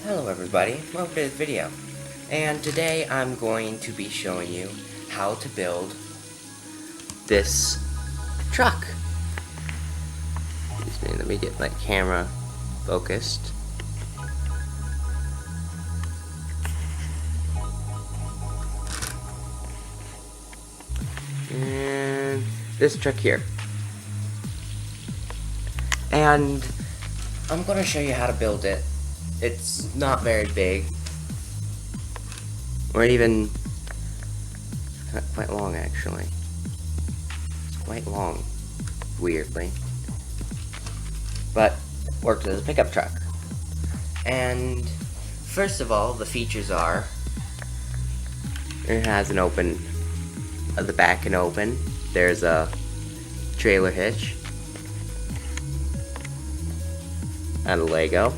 Hello everybody, welcome to this video. And today I'm going to be showing you how to build this truck. Excuse me, let me get my camera focused. And this truck here. And I'm going to show you how to build it. It's not very big, or even quite long actually. It's quite long, weirdly, but works as a pickup truck. And first of all, the features are it has an open, the back can open. There's a trailer hitch and a Lego.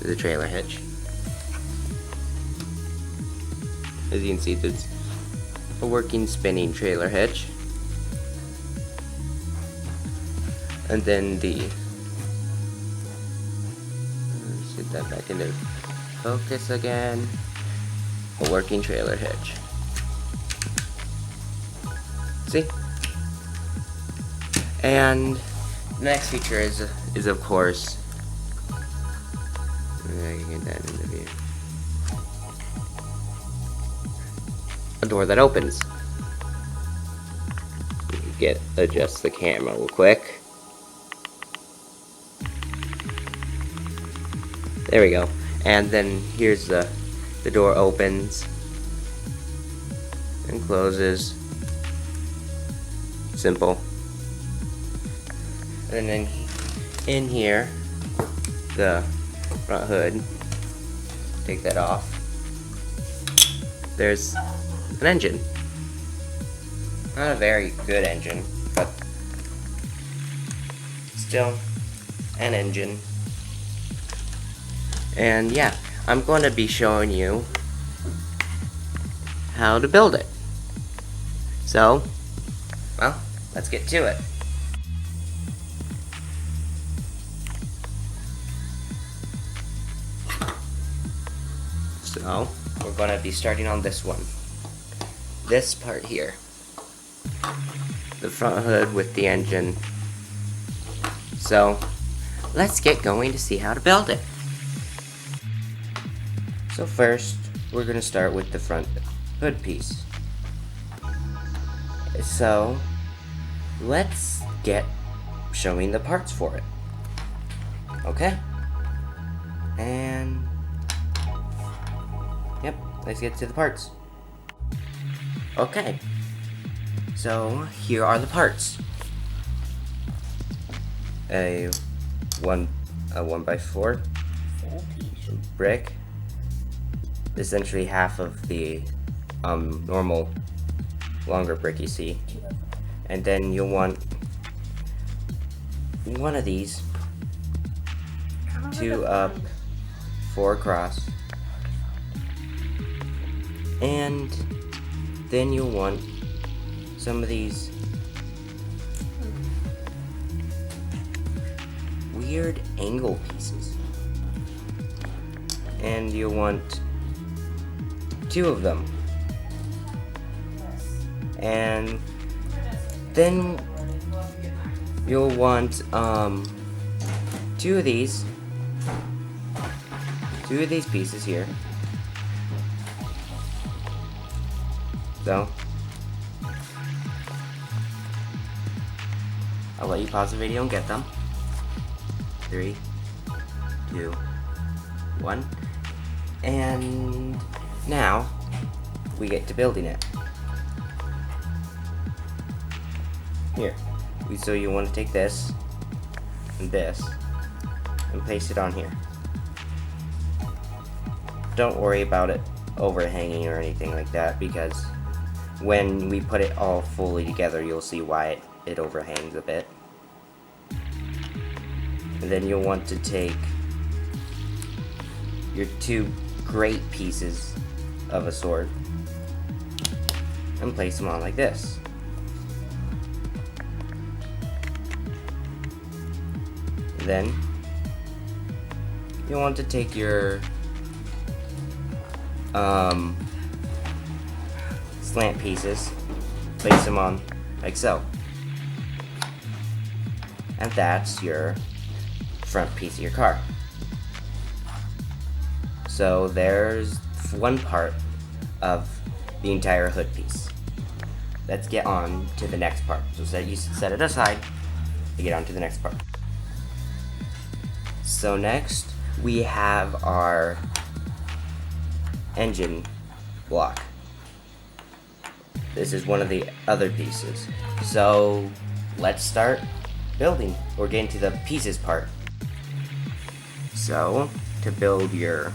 The trailer hitch. As you can see, there's a working spinning trailer hitch. And then let's get that back into focus again. A working trailer hitch. See? And the next feature is of course, I can get that in the view. A door that opens. Adjust the camera real quick. There we go. And then here's the door opens and closes. Simple. And then in here, the front hood, take that off. There's an engine. Not a very good engine, but still an engine. And yeah, I'm going to be showing you how to build it. So, well, let's get to it. So, we're going to be starting on this one. This part here. The front hood with the engine. So, let's get going to see how to build it. So first, we're going to start with the front hood piece. So, let's get showing the parts for it. Okay? And yep, let's get to the parts. Okay, so here are the parts. A 1x4 brick, essentially half of the normal longer brick you see, and then you'll want one of these, 2 up, 4 across, and then you'll want some of these weird angle pieces, and you'll want 2 of them, and then you'll want 2 of these pieces here. So, I'll let you pause the video and get them. 3, 2, 1. And now, we get to building it. Here. So you want to take this, and this, and place it on here. Don't worry about it overhanging or anything like that, because when we put it all fully together, you'll see why it overhangs a bit. And then you'll want to take your 2 great pieces of a sword and place them on like this. Then you want to take your slant pieces, place them on like so. And that's your front piece of your car. So there's one part of the entire hood piece. Let's get on to the next part. So you set it aside to get on to the next part. So next we have our engine block. This is one of the other pieces. So let's start building or get into the pieces part. So to build your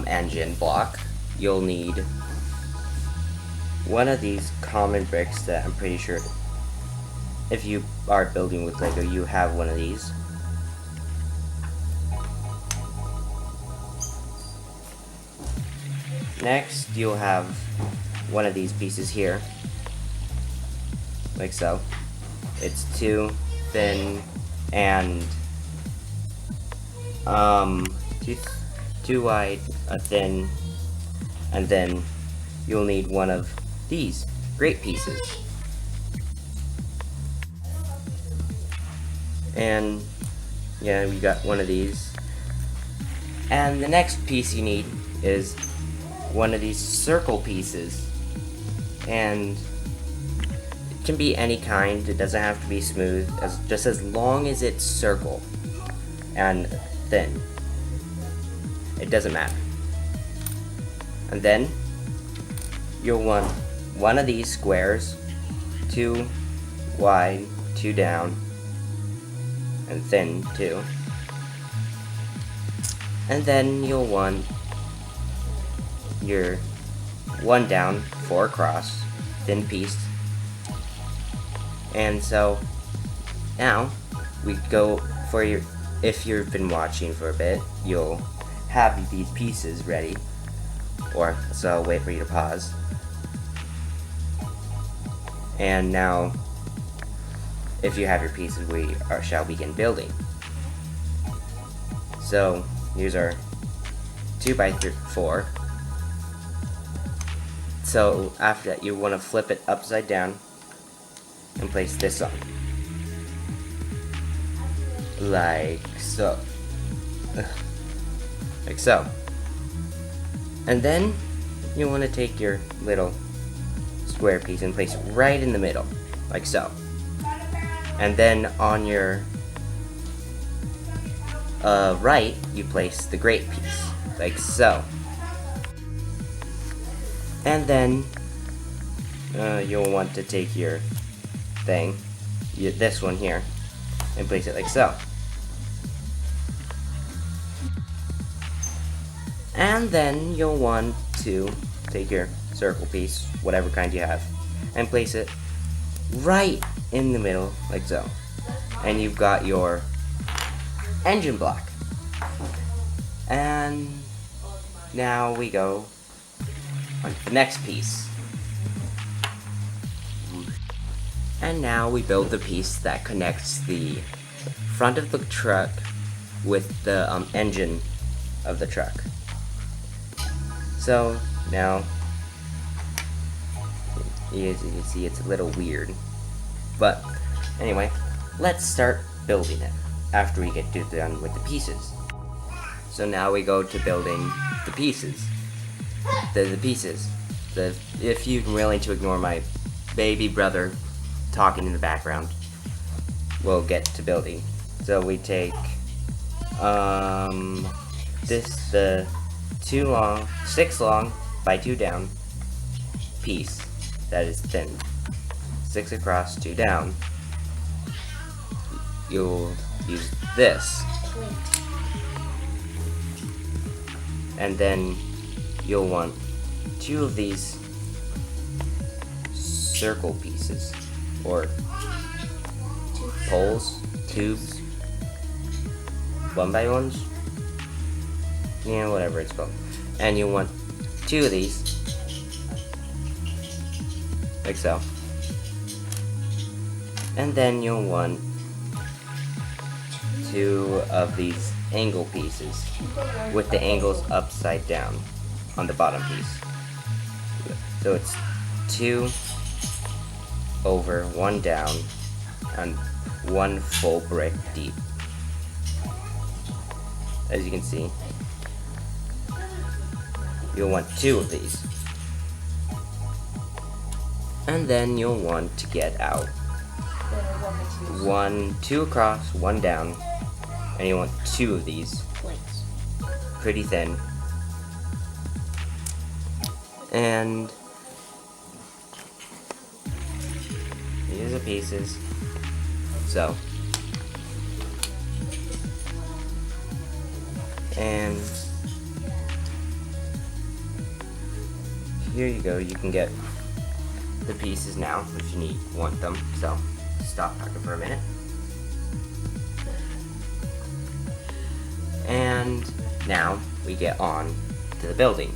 engine block, you'll need one of these common bricks that I'm pretty sure if you are building with Lego, you have one of these. Next, you'll have one of these pieces here, like so. It's too thin and too wide, thin, and then you'll need one of these great pieces. And yeah, we got one of these. And the next piece you need is one of these circle pieces. And it can be any kind, it doesn't have to be smooth, just as long as it's circle and thin. It doesn't matter. And then you'll want one of these squares, 2 wide, 2 down, and thin too. And then you'll want your 1 down, 4 across, thin piece. And so now we go for your, if you've been watching for a bit, you'll have these pieces ready, or so I'll wait for you to pause. And now, if you have your pieces, we shall begin building. So here's our 2x4. So after that, you want to flip it upside down and place this on, like so. Like so. And then you want to take your little square piece and place it right in the middle, like so. And then on your right, you place the great piece, like so. And then you'll want to take your thing, this one here, and place it like so. And then you'll want to take your circle piece, whatever kind you have, and place it right in the middle, like so. And you've got your engine block. And now we go on to the next piece. And now we build the piece that connects the front of the truck with the engine of the truck. So now, as you can see, it's a little weird. But anyway, let's start building it after we get done with the pieces. So now we go to building the pieces. The pieces. If you're willing to ignore my baby brother talking in the background, we'll get to building. So we take the 6 long by 2 down piece that is thin, 6 across, 2 down. You'll use this, and then you'll want 2 of these circle pieces, or poles, tubes, 1x1s, yeah, whatever it's called. And you want 2 of these, like so. And then you'll want 2 of these angle pieces with the angles upside down on the bottom piece. So it's 2 over 1 down and 1 full brick deep. As you can see, you'll want 2 of these. And then you'll want to get out 2 across, 1 down, and you want 2 of these, pretty thin. And these are the pieces. So, and here you go. You can get the pieces now if you want them. So, stop talking for a minute. And now we get on to the building.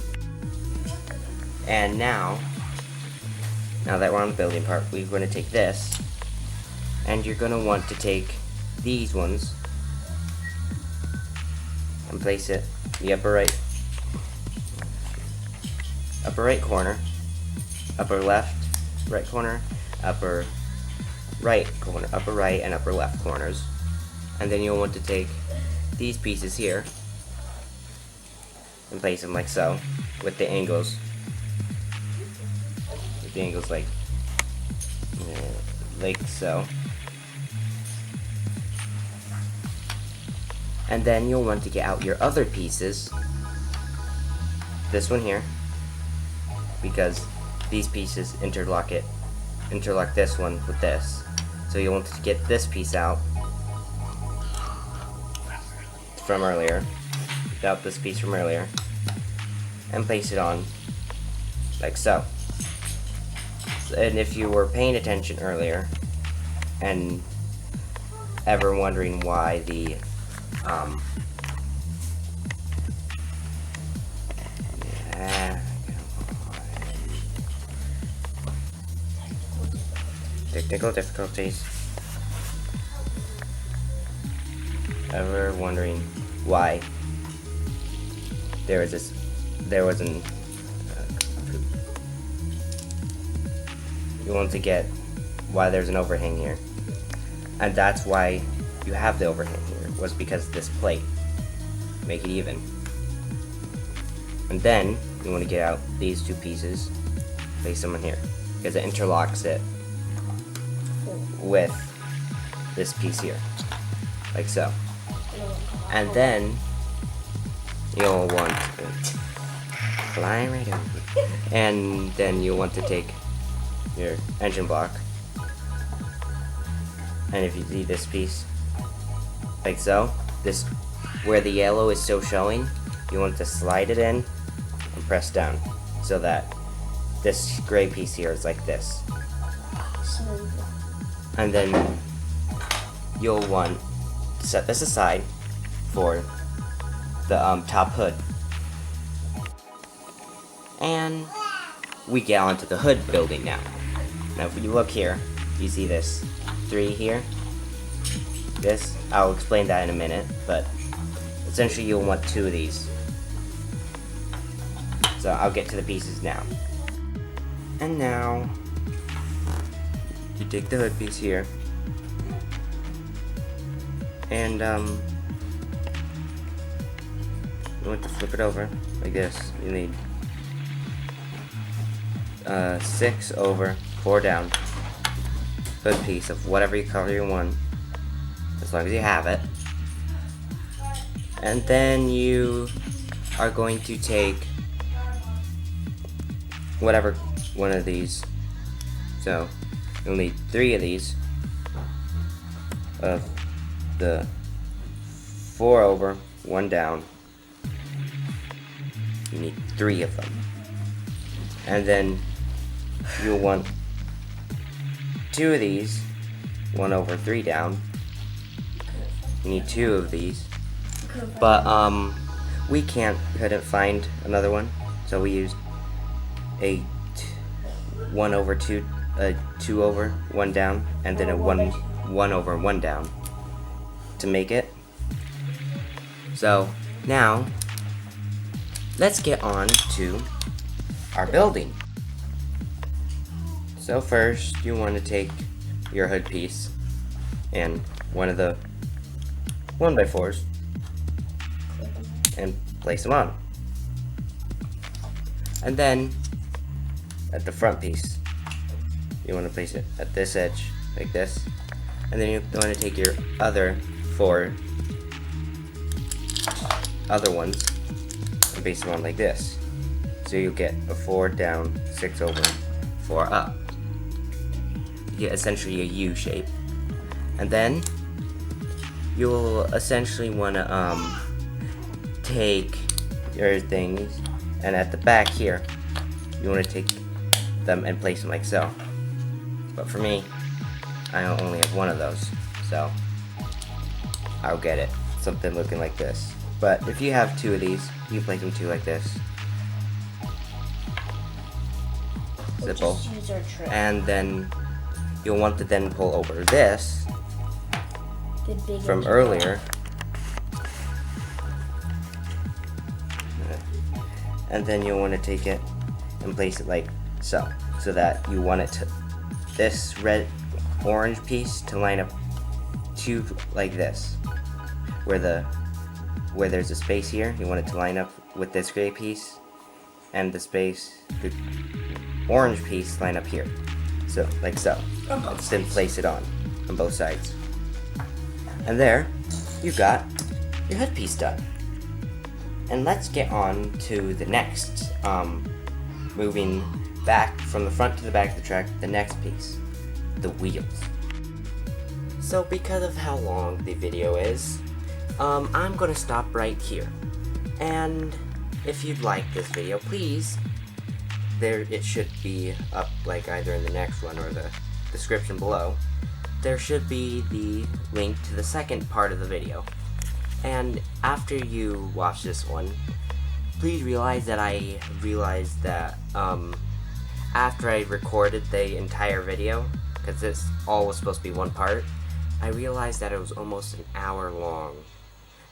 And now that we're on the building part, we're going to take this, and you're going to want to take these ones and place it in the upper right corner, upper left right corner, upper right corner, upper right and upper left corners. And then you'll want to take these pieces here and place them like so, with the angles. The angles like so. And then you'll want to get out your other pieces. This one here, because these pieces interlock this one with this. So you'll want to get this piece out from earlier, out this piece from earlier, and place it on like so. And if you were paying attention earlier and ever wondering why the technical difficulties, ever wondering why there wasn't you want to get why there's an overhang here, and that's why you have the overhang here, was because of this plate. Make it even. And then you want to get out these 2 pieces, place them in here, because it interlocks it with this piece here, like so. And then you'll want to fly right over, and then you'll want to take your engine block, and if you see this piece like so, this where the yellow is still showing, you want to slide it in and press down so that this gray piece here is like this. And then you'll want to set this aside for the top hood. And we get onto the hood building now. Now if you look here, you see this 3 here. This, I'll explain that in a minute, but essentially you'll want 2 of these. So I'll get to the pieces now. And now, you take the hood piece here, and you want to flip it over like this. You need 6 over 4 down hood piece of whatever color you want, as long as you have it. And then you are going to take whatever one of these. So you'll need 3 of these of the 4 over 1 down. You need 3 of them. And then you'll want 2 of these, 1 over 3 down. You need 2 of these. But we couldn't find another one, so we used a 1 over 2, 2 over 1 down, and then a 1 over 1 down to make it. So now let's get on to our building. So first you want to take your hood piece and one of the 1x4s and place them on. And then at the front piece, you want to place it at this edge like this, and then you want to take your other 4 other ones and base them on like this. So you get a 4 down, 6 over, 4 up. You get essentially a U shape. And then you'll essentially want to take your things, and at the back here you want to take them and place them like so. But for me, I only have one of those, so I'll get it something looking like this. But if you have 2 of these, you place them 2 like this. Simple. And then you'll want to then pull over this from earlier, and then you'll want to take it and place it like so, so that you want it to, this red orange piece to line up to like this, where there's a space here, you want it to line up with this gray piece, and the orange piece line up here, so like so, and then place it on both sides. And there, you got your headpiece done. And let's get on to the next, moving back from the front to the back of the truck, the next piece, the wheels. So because of how long the video is, I'm gonna stop right here. And if you'd like this video, please, it should be up like either in the next one or the description below. There should be the link to the second part of the video. And after you watch this one, please realize that I realized that after I recorded the entire video, because this all was supposed to be one part, I realized that it was almost an hour long.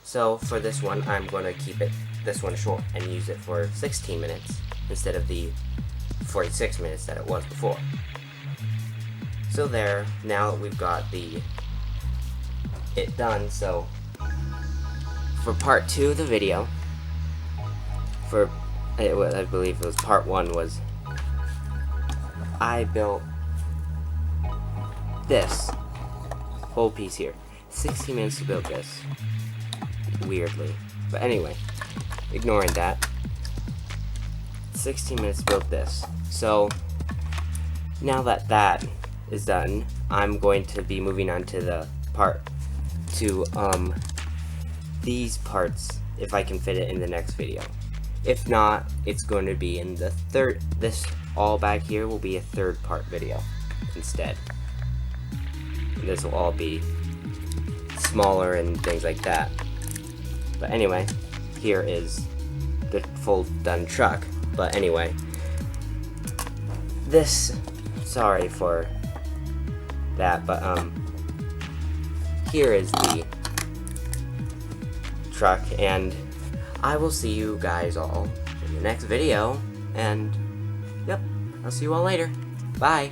So for this one, I'm going to keep this one short and use it for 16 minutes instead of the 46 minutes that it was before. So there, now that we've got it done, so for part 2 of the video, I believe it was part 1, was I built this whole piece here. 16 minutes to build this, weirdly. But anyway, ignoring that, 16 minutes to build this. So now that that is done, I'm going to be moving on to the part to these parts, if I can fit it in the next video. If not, it's going to be in the third, this all back here will be a 3rd part video instead. And this will all be smaller and things like that. But anyway, here is the full done truck. But anyway, sorry for that, but here is the truck, and I will see you guys all in the next video, and yep, I'll see you all later. Bye.